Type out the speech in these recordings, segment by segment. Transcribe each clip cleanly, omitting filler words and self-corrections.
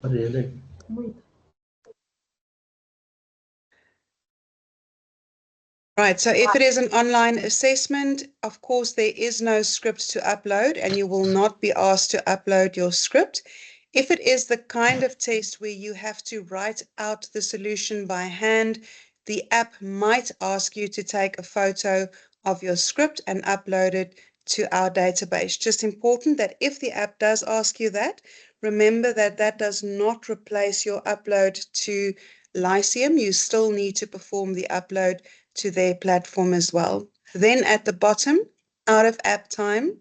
Really? Right, so if it is an online assessment, of course, there is no script to upload and you will not be asked to upload your script. If it is the kind of test where you have to write out the solution by hand, the app might ask you to take a photo of your script and upload it to our database. Just important that if the app does ask you that, remember that that does not replace your upload to Lyceum. You still need to perform the upload to their platform as well. Then at the bottom, out of app time,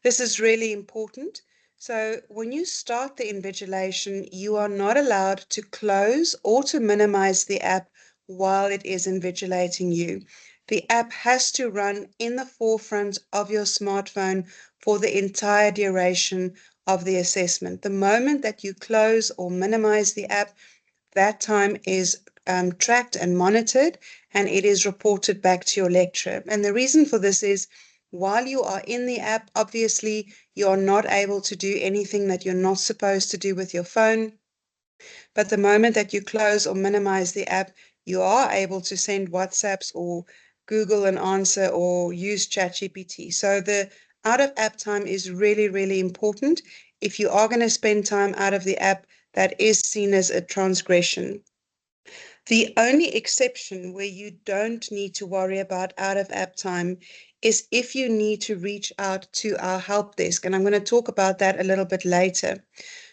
this is really important. So when you start the invigilation, you are not allowed to close or to minimize the app while it is invigilating you. The app has to run in the forefront of your smartphone for the entire duration of the assessment. The moment that you close or minimize the app, that time is tracked and monitored, and it is reported back to your lecturer. And the reason for this is while you are in the app, obviously, you are not able to do anything that you're not supposed to do with your phone. But the moment that you close or minimize the app, you are able to send WhatsApps or Google an answer or use ChatGPT. So the out of app time is really, really important. If you are going to spend time out of the app, that is seen as a transgression. The only exception where you don't need to worry about out of app time is if you need to reach out to our help desk. And I'm going to talk about that a little bit later.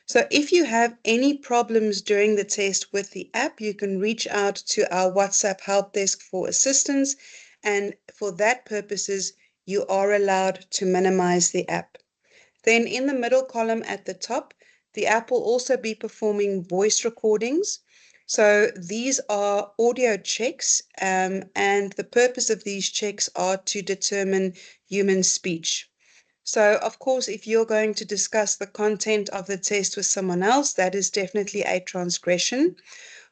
So if you have any problems during the test with the app, you can reach out to our WhatsApp help desk for assistance. And for that purposes, you are allowed to minimize the app. Then in the middle column at the top, the app will also be performing voice recordings. So these are audio checks, and the purpose of these checks are to determine human speech. So, of course, if you're going to discuss the content of the test with someone else, that is definitely a transgression.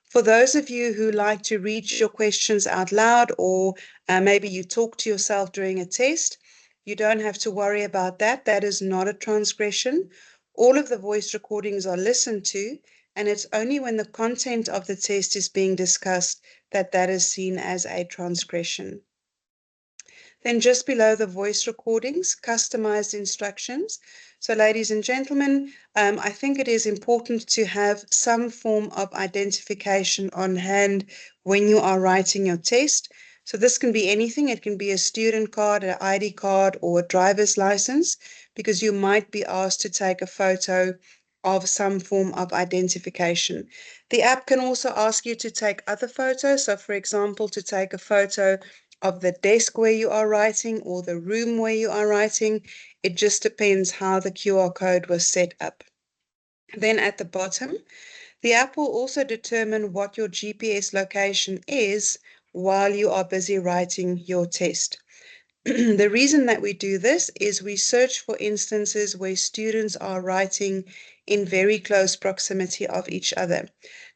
For those of you who like to read your questions out loud, or maybe you talk to yourself during a test, you don't have to worry about that. That is not a transgression. All of the voice recordings are listened to, and it's only when the content of the test is being discussed that that is seen as a transgression. Then just below the voice recordings, customized instructions. So ladies and gentlemen, I think it is important to have some form of identification on hand when you are writing your test. So this can be anything. It can be a student card, an ID card, or a driver's license, because you might be asked to take a photo of some form of identification. The app can also ask you to take other photos. So for example, to take a photo of the desk where you are writing or the room where you are writing. It just depends how the QR code was set up. Then at the bottom, the app will also determine what your GPS location is while you are busy writing your test. The reason that we do this is we search for instances where students are writing in very close proximity of each other.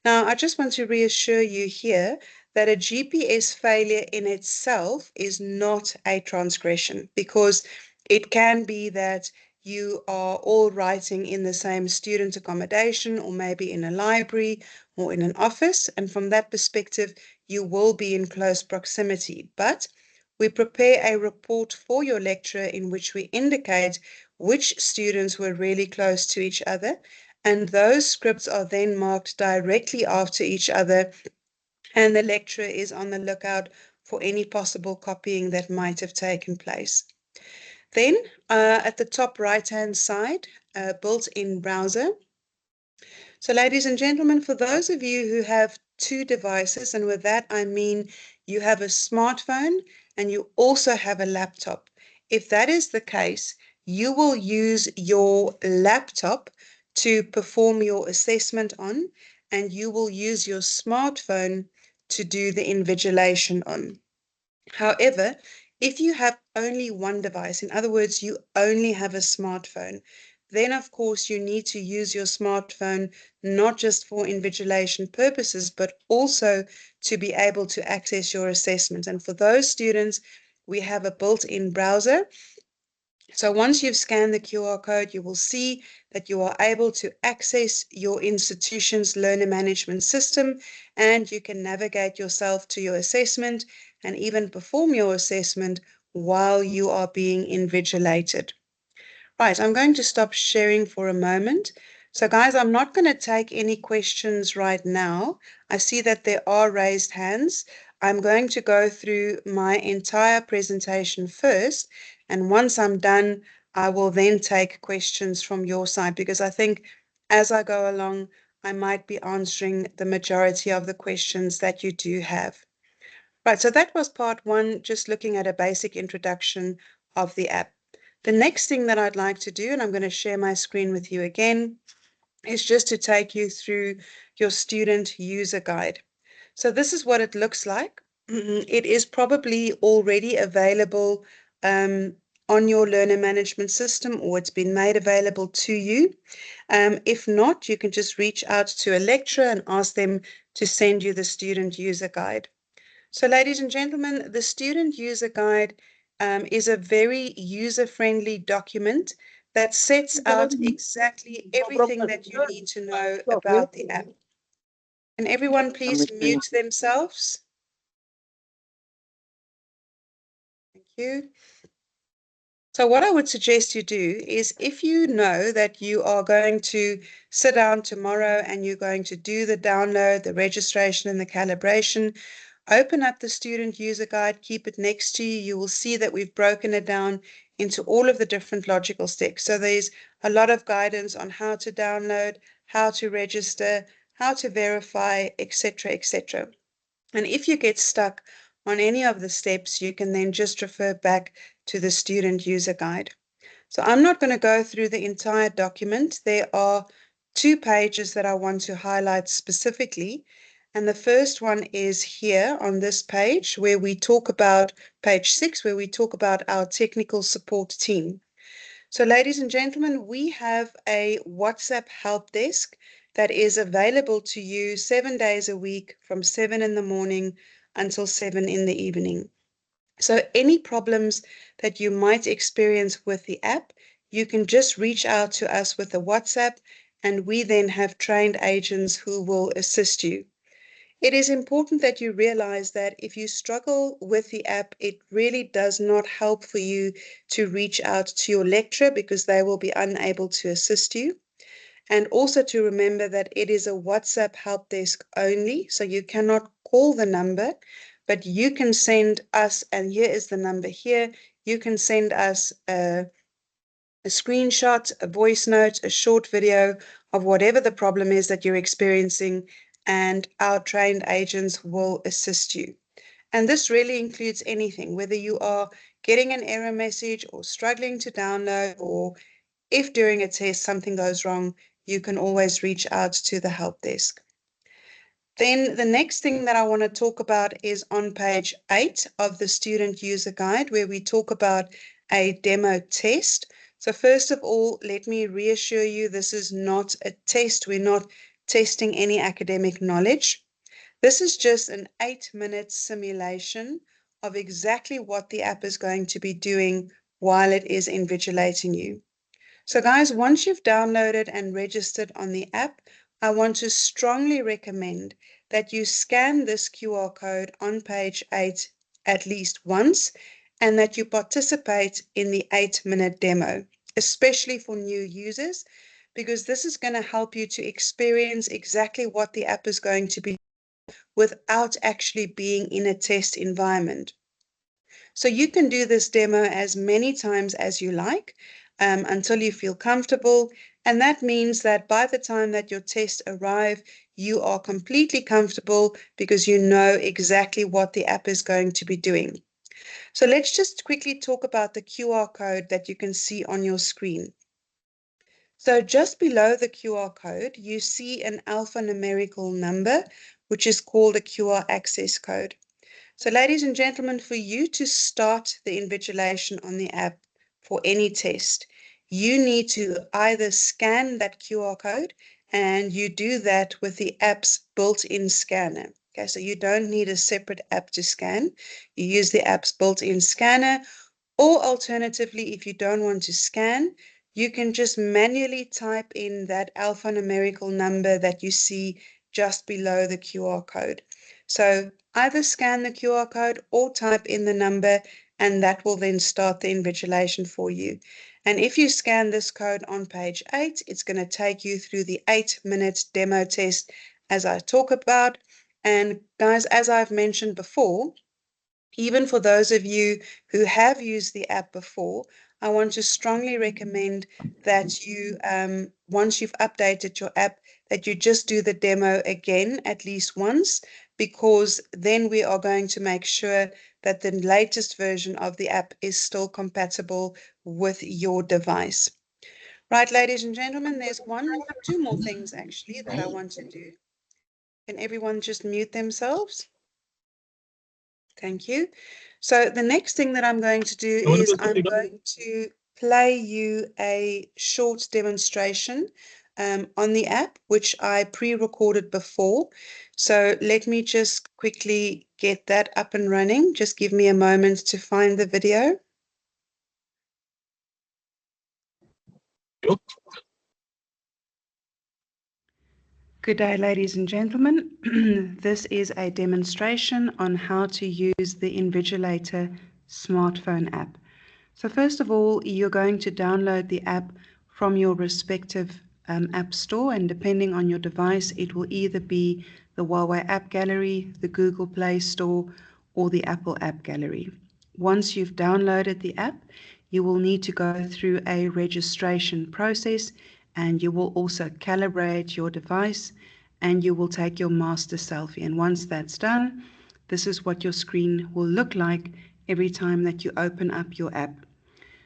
Now, I just want to reassure you here that a GPS failure in itself is not a transgression, because it can be that you are all writing in the same student accommodation or maybe in a library or in an office, and from that perspective, you will be in close proximity. But we prepare a report for your lecturer in which we indicate which students were really close to each other, and those scripts are then marked directly after each other, and the lecturer is on the lookout for any possible copying that might have taken place. Then at the top right-hand side, built-in browser. So ladies and gentlemen, for those of you who have two devices, and with that I mean you have a smartphone and you also have a laptop. If that is the case, you will use your laptop to perform your assessment on, and you will use your smartphone to do the invigilation on. However, if you have only one device, in other words, you only have a smartphone, then of course you need to use your smartphone not just for invigilation purposes, but also to be able to access your assessment. And for those students, we have a built-in browser. So once you've scanned the QR code, you will see that you are able to access your institution's learner management system, and you can navigate yourself to your assessment and even perform your assessment while you are being invigilated. Right, I'm going to stop sharing for a moment. So guys, I'm not going to take any questions right now. I see that there are raised hands. I'm going to go through my entire presentation first, and once I'm done, I will then take questions from your side, because I think as I go along, I might be answering the majority of the questions that you do have. Right, so that was part one, just looking at a basic introduction of the app. The next thing that I'd like to do, and I'm going to share my screen with you again, is just to take you through your student user guide. So this is what it looks like. It is probably already available on your learner management system, or it's been made available to you. If not, you can just reach out to a lecturer and ask them to send you the student user guide. So ladies and gentlemen, the Student User Guide is a very user-friendly document that sets out exactly everything that you need to know about the app. Can everyone please mute themselves? Thank you. So what I would suggest you do is, if you know that you are going to sit down tomorrow and you're going to do the download, the registration and the calibration, open up the student user guide, keep it next to you. You will see that we've broken it down into all of the different logical steps. So there's a lot of guidance on how to download, how to register, how to verify, etc., etc. And if you get stuck on any of the steps, you can then just refer back to the student user guide. So I'm not going to go through the entire document. There are 2 pages that I want to highlight specifically. And the first one is here on this page, where we talk about page 6, where we talk about our technical support team. So ladies and gentlemen, we have a WhatsApp help desk that is available to you 7 days a week from 7 in the morning until 7 in the evening. So any problems that you might experience with the app, you can just reach out to us with a WhatsApp, and we then have trained agents who will assist you. It is important that you realize that if you struggle with the app, it really does not help for you to reach out to your lecturer, because they will be unable to assist you. And also to remember that it is a WhatsApp help desk only, so you cannot call the number, but you can send us, and here is the number here, you can send us a screenshot, a voice note, a short video of whatever the problem is that you're experiencing, and our trained agents will assist you. And this really includes anything, whether you are getting an error message or struggling to download, or if during a test something goes wrong, you can always reach out to the help desk. Then the next thing that I want to talk about is on page 8 of the student user guide, where we talk about a demo test. So first of all, let me reassure you, this is not a test. We're not testing any academic knowledge. This is just an 8-minute simulation of exactly what the app is going to be doing while it is invigilating you. So guys, once you've downloaded and registered on the app, I want to strongly recommend that you scan this QR code on page 8 at least once, and that you participate in the 8-minute demo, especially for new users, because this is going to help you to experience exactly what the app is going to be without actually being in a test environment. So you can do this demo as many times as you like, until you feel comfortable. And that means that by the time that your tests arrive, you are completely comfortable, because you know exactly what the app is going to be doing. So let's just quickly talk about the QR code that you can see on your screen. So just below the QR code, you see an alphanumerical number, which is called a QR access code. So ladies and gentlemen, for you to start the invigilation on the app for any test, you need to either scan that QR code, and you do that with the app's built-in scanner. Okay, so you don't need a separate app to scan. You use the app's built-in scanner, Or alternatively, if you don't want to scan, you can just manually type in that alphanumerical number that you see just below the QR code. So either scan the QR code or type in the number, and that will then start the invigilation for you. And if you scan this code on page 8, it's going to take you through the 8-minute demo test as I talk about. And guys, as I've mentioned before, even for those of you who have used the app before, I want to strongly recommend that you, once you've updated your app, that you just do the demo again at least once, because then we are going to make sure that the latest version of the app is still compatible with your device. Right, ladies and gentlemen, there's two more things actually that I want to do. Can everyone just mute themselves? Thank you. So the next thing that I'm going to do is I'm going to play you a short demonstration on the app, which I pre-recorded before. So let me just quickly get that up and running. Just give me a moment to find the video. Good day, ladies and gentlemen. This is a demonstration on how to use the Invigilator smartphone app. So first of all, you're going to download the app from your respective app store, and depending on your device, it will either be the Huawei App Gallery, the Google Play Store, or the Apple App Gallery. Once you've downloaded the app, you will need to go through a registration process, and you will also calibrate your device, and you will take your master selfie. And once that's done, this is what your screen will look like every time that you open up your app.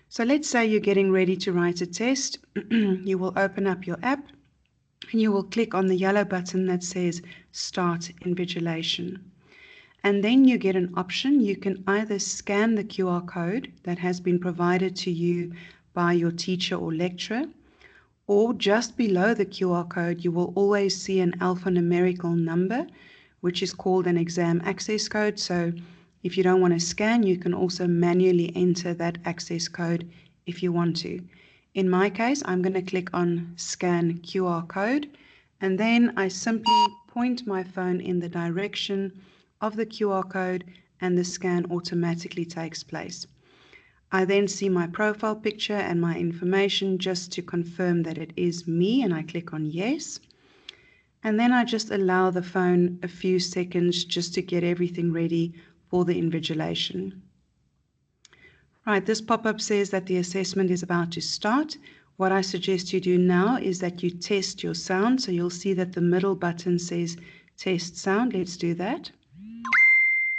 So let's say you're getting ready to write a test. You will open up your app and you will click on the yellow button that says Start Invigilation. And then you get an option. You can either scan the QR code that has been provided to you by your teacher or lecturer, or just below the QR code, you will always see an alphanumerical number, which is called an exam access code. So if you don't want to scan, you can also manually enter that access code if you want to. In my case, I'm going to click on Scan QR Code, and then I simply point my phone in the direction of the QR code, and the scan automatically takes place. I then see my profile picture and my information just to confirm that it is me, and I click on Yes. And then I just allow the phone a few seconds just to get everything ready for the invigilation. Right, this pop-up says that the assessment is about to start. What I suggest you do now is that you test your sound. So you'll see that the middle button says Test Sound. Let's do that.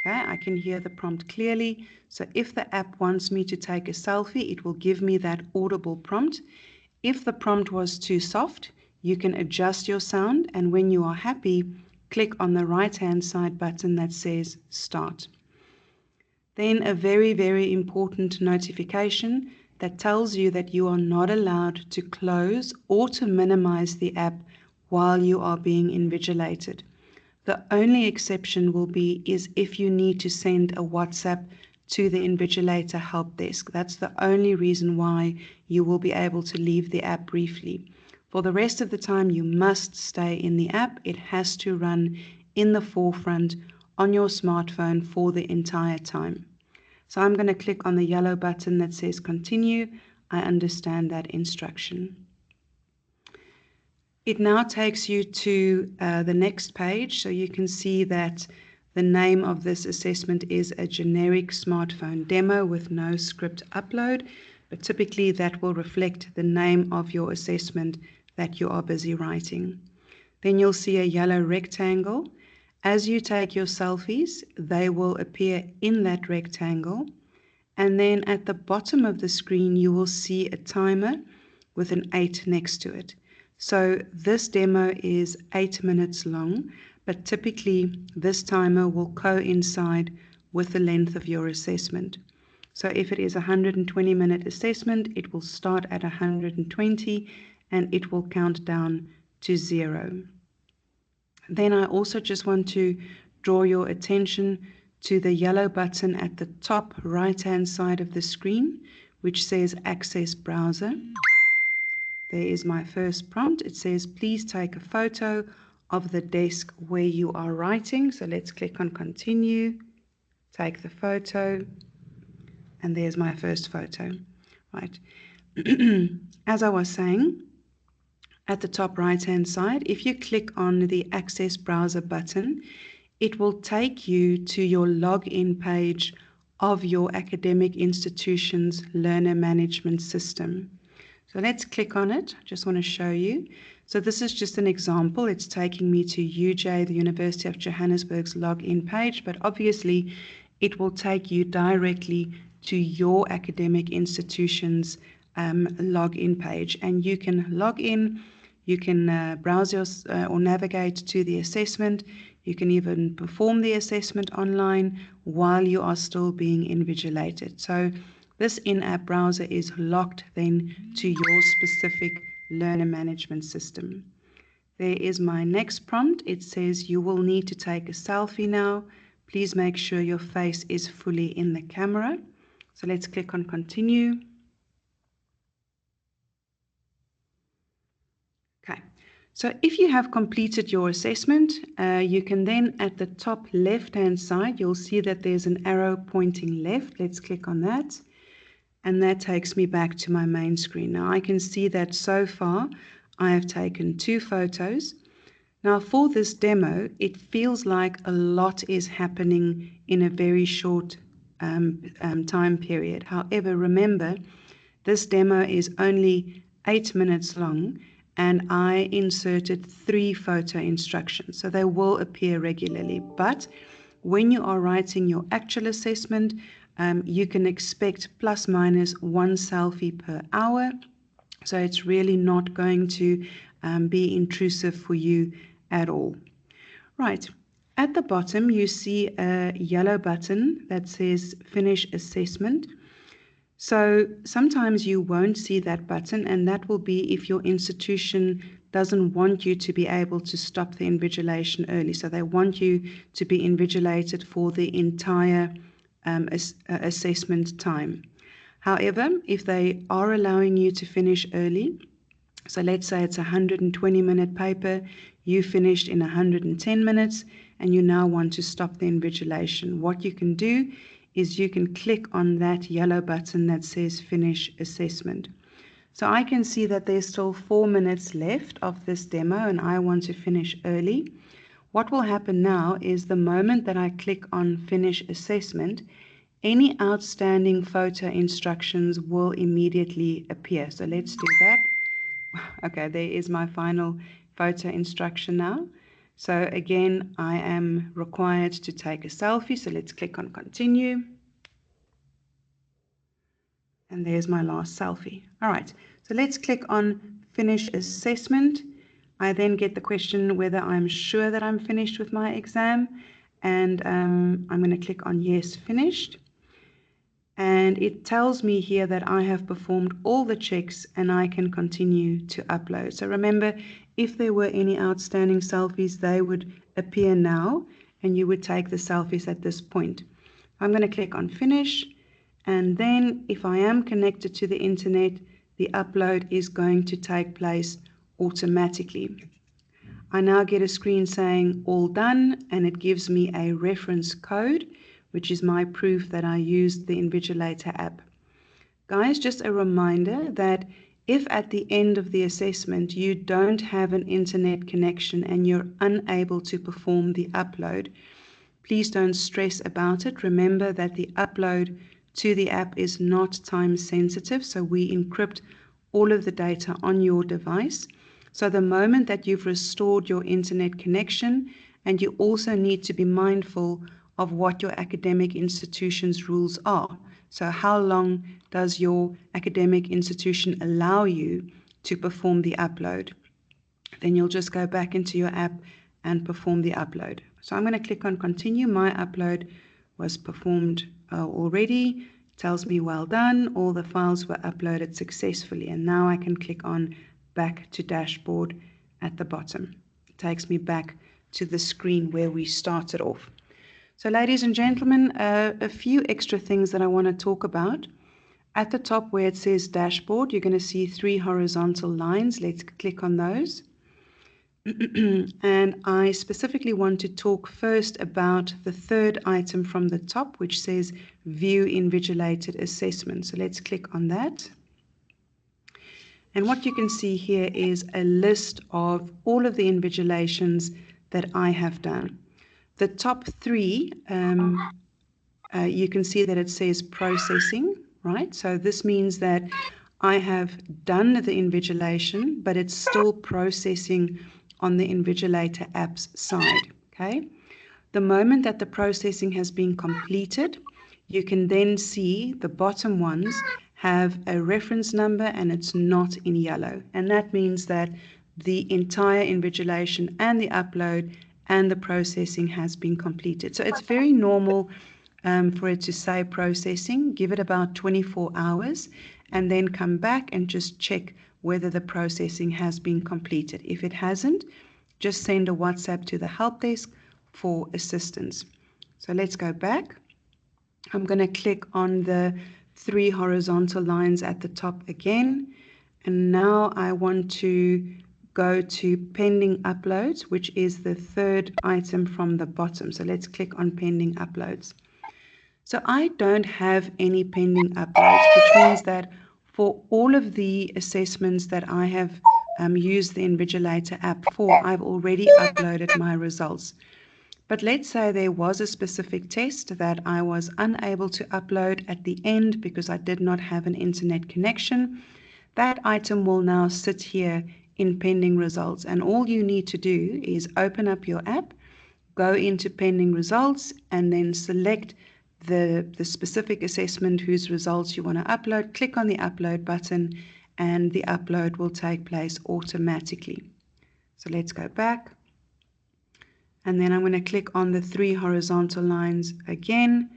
Okay, I can hear the prompt clearly. So if the app wants me to take a selfie, it will give me that audible prompt. If the prompt was too soft, you can adjust your sound, and when you are happy, click on the right-hand side button that says Start. Then a very, very important notification that tells you that you are not allowed to close or to minimize the app while you are being invigilated. The only exception will be is if you need to send a WhatsApp to the Invigilator help desk. That's the only reason why you will be able to leave the app briefly. For the rest of the time, you must stay in the app. It has to run in the forefront on your smartphone for the entire time. So I'm going to click on the yellow button that says Continue. I understand that instruction. It now takes you to the next page, so you can see that the name of this assessment is a generic smartphone demo with no script upload, but typically that will reflect the name of your assessment that you are busy writing. Then you'll see a yellow rectangle. As you take your selfies, they will appear in that rectangle, and then at the bottom of the screen you will see a timer with an 8 next to it. So this demo is 8 minutes long, but typically this timer will coincide with the length of your assessment. So if it is a 120-minute assessment, it will start at 120 and it will count down to 0. Then I also just want to draw your attention to the yellow button at the top right-hand side of the screen, which says Access Browser. There is my first prompt. It says, please take a photo of the desk where you are writing. So let's click on Continue, take the photo, and there's my first photo. Right. As I was saying, at the top right-hand side, if you click on the Access Browser button, it will take you to your login page of your academic institution's learner management system. So let's click on it. I just want to show you. So this is just an example. It's taking me to UJ, the University of Johannesburg's login page, but obviously it will take you directly to your academic institution's login page, and you can log in, you can browse or navigate to the assessment. You can even perform the assessment online while you are still being invigilated. So this in-app browser is locked then to your specific learner management system. There is my next prompt. It says you will need to take a selfie now. Please make sure your face is fully in the camera. So let's click on Continue. Okay, so if you have completed your assessment, you can then at the top left-hand side, you'll see that there's an arrow pointing left. Let's click on that. And that takes me back to my main screen. Now I can see that so far I have taken 2 photos. Now for this demo, it feels like a lot is happening in a very short time period. However, remember, this demo is only 8 minutes long, and I inserted 3 photo instructions, so they will appear regularly. But when you are writing your actual assessment, you can expect plus minus 1 selfie per hour, so it's really not going to be intrusive for you at all. Right, at the bottom you see a yellow button that says Finish Assessment. So sometimes you won't see that button, and that will be if your institution doesn't want you to be able to stop the invigilation early. So they want you to be invigilated for the entire assessment time. However, if they are allowing you to finish early, so let's say it's a 120-minute paper, you finished in 110 minutes, and you now want to stop the invigilation, what you can do is you can click on that yellow button that says Finish Assessment. So I can see that there's still 4 minutes left of this demo, and I want to finish early. What will happen now is the moment that I click on Finish Assessment, any outstanding photo instructions will immediately appear. So let's do that. Okay, there is my final photo instruction now. So again, I am required to take a selfie. So let's click on Continue. And there's my last selfie. All right, so let's click on Finish Assessment. I then get the question whether I'm sure that I'm finished with my exam. And I'm going to click on Yes, Finished. And it tells me here that I have performed all the checks and I can continue to upload. So remember, if there were any outstanding selfies, they would appear now and you would take the selfies at this point. I'm going to click on Finish, and then if I am connected to the internet, the upload is going to take place automatically. I now get a screen saying all done, and it gives me a reference code, which is my proof that I used the Invigilator app. Guys, just a reminder that if at the end of the assessment you don't have an internet connection and you're unable to perform the upload, please don't stress about it. Remember that the upload to the app is not time sensitive, so we encrypt all of the data on your device. So the moment that you've restored your internet connection, and you also need to be mindful of what your academic institution's rules are. So how long does your academic institution allow you to perform the upload? Then you'll just go back into your app and perform the upload. So I'm going to click on Continue. My upload was performed already. It tells me well done. All the files were uploaded successfully. And now I can click on Back to Dashboard at the bottom. It takes me back to the screen where we started off. So ladies and gentlemen, a few extra things that I want to talk about. At the top where it says dashboard, you're going to see 3 horizontal lines. Let's click on those. And I specifically want to talk first about the third item from the top, which says View Invigilated Assessment. So let's click on that. And what you can see here is a list of all of the invigilations that I have done. The top 3, you can see that it says processing, right? So this means that I have done the invigilation, but it's still processing on the Invigilator app's side, okay? The moment that the processing has been completed, you can then see the bottom ones have a reference number and it's not in yellow. And that means that the entire invigilation and the upload and the processing has been completed. So it's very normal for it to say processing. Give it about 24 hours and then come back and just check whether the processing has been completed. If it hasn't, just send a WhatsApp to the help desk for assistance. So let's go back. I'm going to click on the 3 horizontal lines at the top again. And now I want to go to pending uploads, which is the third item from the bottom. So let's click on pending uploads. So I don't have any pending uploads, which means that for all of the assessments that I have used the Invigilator app for, I've already uploaded my results. But let's say there was a specific test that I was unable to upload at the end because I did not have an internet connection. That item will now sit here in pending results. And all you need to do is open up your app, go into pending results, and then select the specific assessment whose results you want to upload. Click on the upload button and the upload will take place automatically. So let's go back. And then I'm going to click on the 3 horizontal lines again.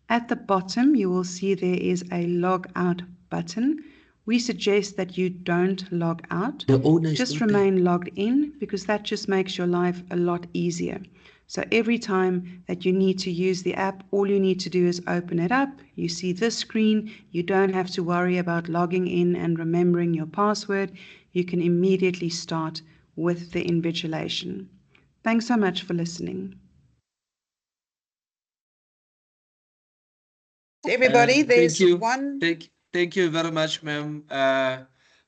At the bottom, you will see there is a log out button. We suggest that you don't log out. Just remain logged in because that just makes your life a lot easier. So every time that you need to use the app, all you need to do is open it up. You see this screen. You don't have to worry about logging in and remembering your password. You can immediately start with the invigilation. Thanks so much for listening. Everybody, there's one. Thank you very much, ma'am,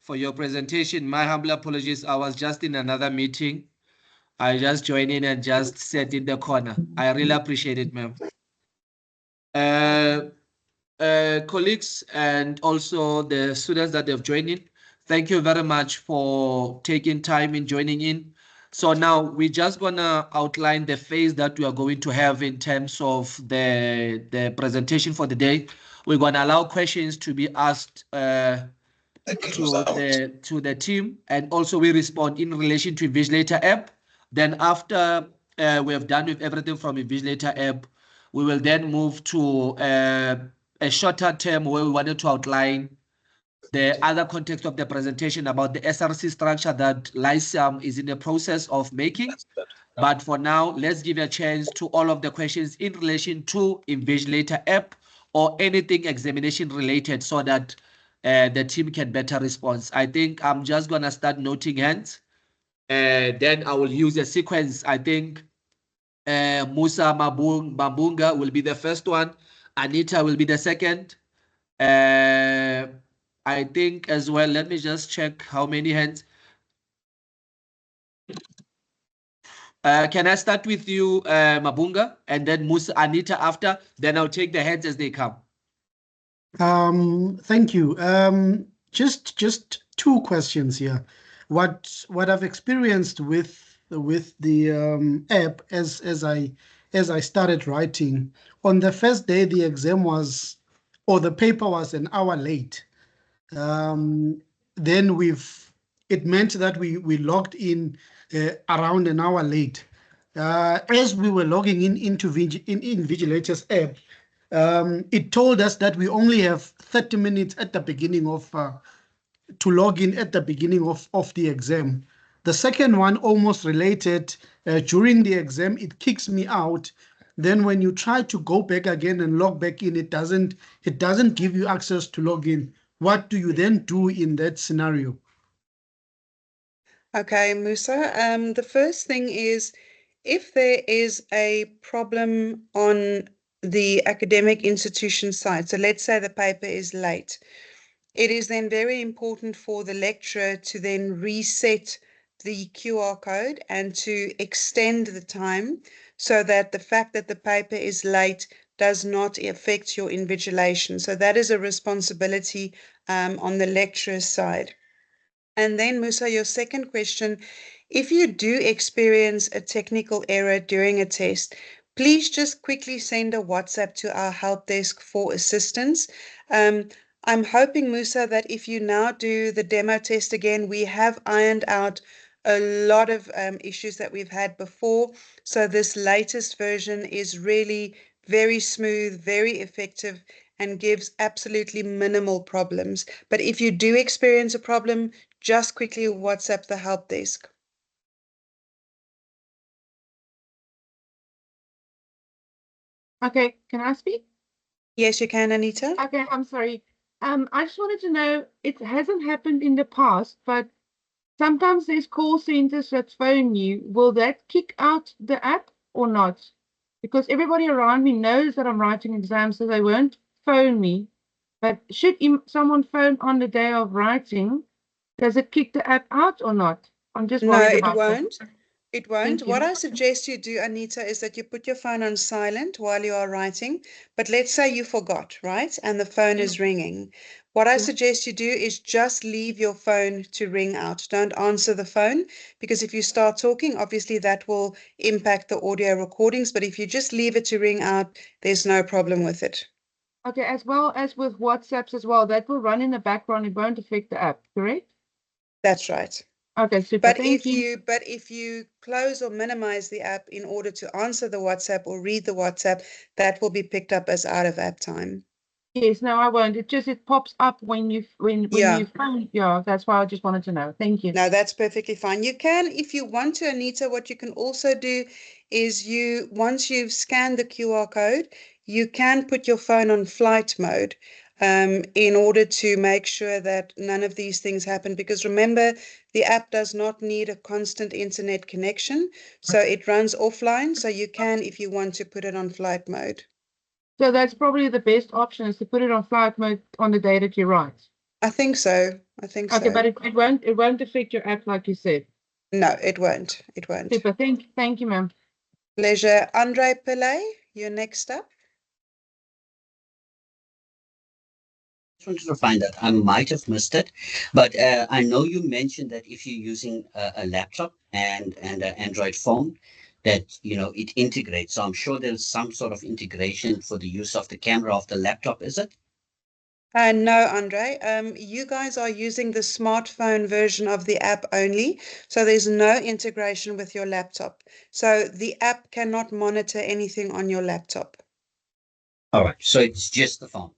for your presentation. My humble apologies. I was just in another meeting. I just joined in and just sat in the corner. I really appreciate it, ma'am. Colleagues and also the students that have joined in, thank you very much for taking time in joining in. So now we're just gonna outline the phase that we are going to have in terms of the presentation for the day. We're gonna allow questions to be asked to the team, and also we respond in relation to Invigilator app. Then after we have done with everything from Invigilator app, we will then move to a shorter term where we wanted to outline the other context of the presentation about the SRC structure that Lyceum is in the process of making. But for now, let's give a chance to all of the questions in relation to Invigilator app or anything examination related so that the team can better respond. I think I'm just going to start noting hands. Then I will use a sequence. I think Musa Mabunga will be the first one. Anita will be the second. I think as well, let me just check how many hands. Can I start with you, Mabunga, and then Musa, Anita after? Then I'll take the hands as they come. Thank you. Just 2 questions here. What I've experienced with the app as I started writing, on the first day the exam was, or the paper was, an hour late. Then it meant that we logged in around an hour late. As we were logging into Invigilator's app, it told us that we only have 30 minutes at the beginning of to log in at the beginning of the exam. The second one, almost related, during the exam, it kicks me out then when you try to go back again and log back in, it doesn't give you access to log in. What do you then do in that scenario? Okay, Musa. The first thing is if there is a problem on the academic institution side, so let's say the paper is late, it is then very important for the lecturer to then reset the QR code and to extend the time so that the fact that the paper is late does not affect your invigilation. So that is a responsibility on the lecturer's side. And then, Musa, your second question, if you do experience a technical error during a test, please just quickly send a WhatsApp to our help desk for assistance. I'm hoping, Musa, that if you now do the demo test again, we have ironed out a lot of issues that we've had before. So this latest version is really very smooth, very effective, and gives absolutely minimal problems. But if you do experience a problem, just quickly WhatsApp the help desk. Okay, can I speak? Yes, you can, Anita. Okay, I'm sorry. I just wanted to know, it hasn't happened in the past, but sometimes there's call centers that phone you. Will that kick out the app or not? Because everybody around me knows that I'm writing exams, so they won't phone me. But should someone phone on the day of writing, does it kick the app out or not? I'm just No, worried it about that. won't. It won't. Thank What you. I suggest you do, Anita, is that you put your phone on silent while you are writing. But let's say you forgot, right? And the phone is ringing. What I Yeah. suggest you do is just leave your phone to ring out. Don't answer the phone, because if you start talking, obviously that will impact the audio recordings. But if you just leave it to ring out, there's no problem with it. Okay, as well as with WhatsApps as well, that will run in the background. It won't affect the app, correct? That's right. Okay, super. But Thank if you close or minimize the app in order to answer the WhatsApp or read the WhatsApp, that will be picked up as out of app time. Yes, no, I won't. It pops up when you Yeah. phone. Yeah, that's why I just wanted to know. Thank you. No, that's perfectly fine. You can, if you want to, Anita, what you can also do is once you've scanned the QR code, you can put your phone on flight mode in order to make sure that none of these things happen. Because remember, the app does not need a constant internet connection, so it runs offline. So you can, if you want to, put it on flight mode. So that's probably the best option is to put it on flight mode on the day that you write. I think so. I think Okay, so. but it won't affect your app like you said. No, it won't. It won't. Super. Thank you, ma'am. Pleasure. Andre Pillay, you're next up. Just wanted to find out. I might have missed it, but I know you mentioned that if you're using a laptop and an Android phone, that it integrates. So I'm sure there's some sort of integration for the use of the camera of the laptop. Is it? No, Andre. You guys are using the smartphone version of the app only, so there's no integration with your laptop. So the app cannot monitor anything on your laptop. All right. So it's just the phone.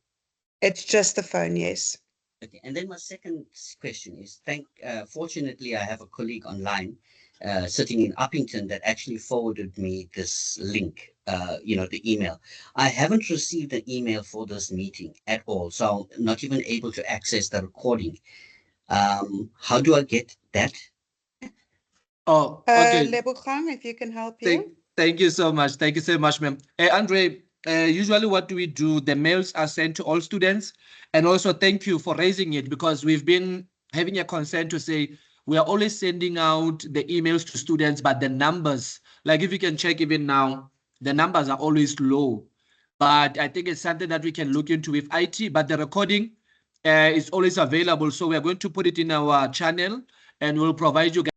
It's just the phone, yes. Okay. And then my second question is, fortunately, I have a colleague online sitting in Uppington that actually forwarded me this link, the email. I haven't received an email for this meeting at all, so I'm not even able to access the recording. How do I get that? Oh, okay. Lebogang, if you can help here. Thank you so much. Thank you so much, ma'am. Andre, usually what do we do? The mails are sent to all students. And also thank you for raising it, because we've been having a concern to say we are always sending out the emails to students, but the numbers, like if you can check even now, the numbers are always low. But I think it's something that we can look into with IT, but the recording is always available. So we are going to put it in our channel and we'll provide you guys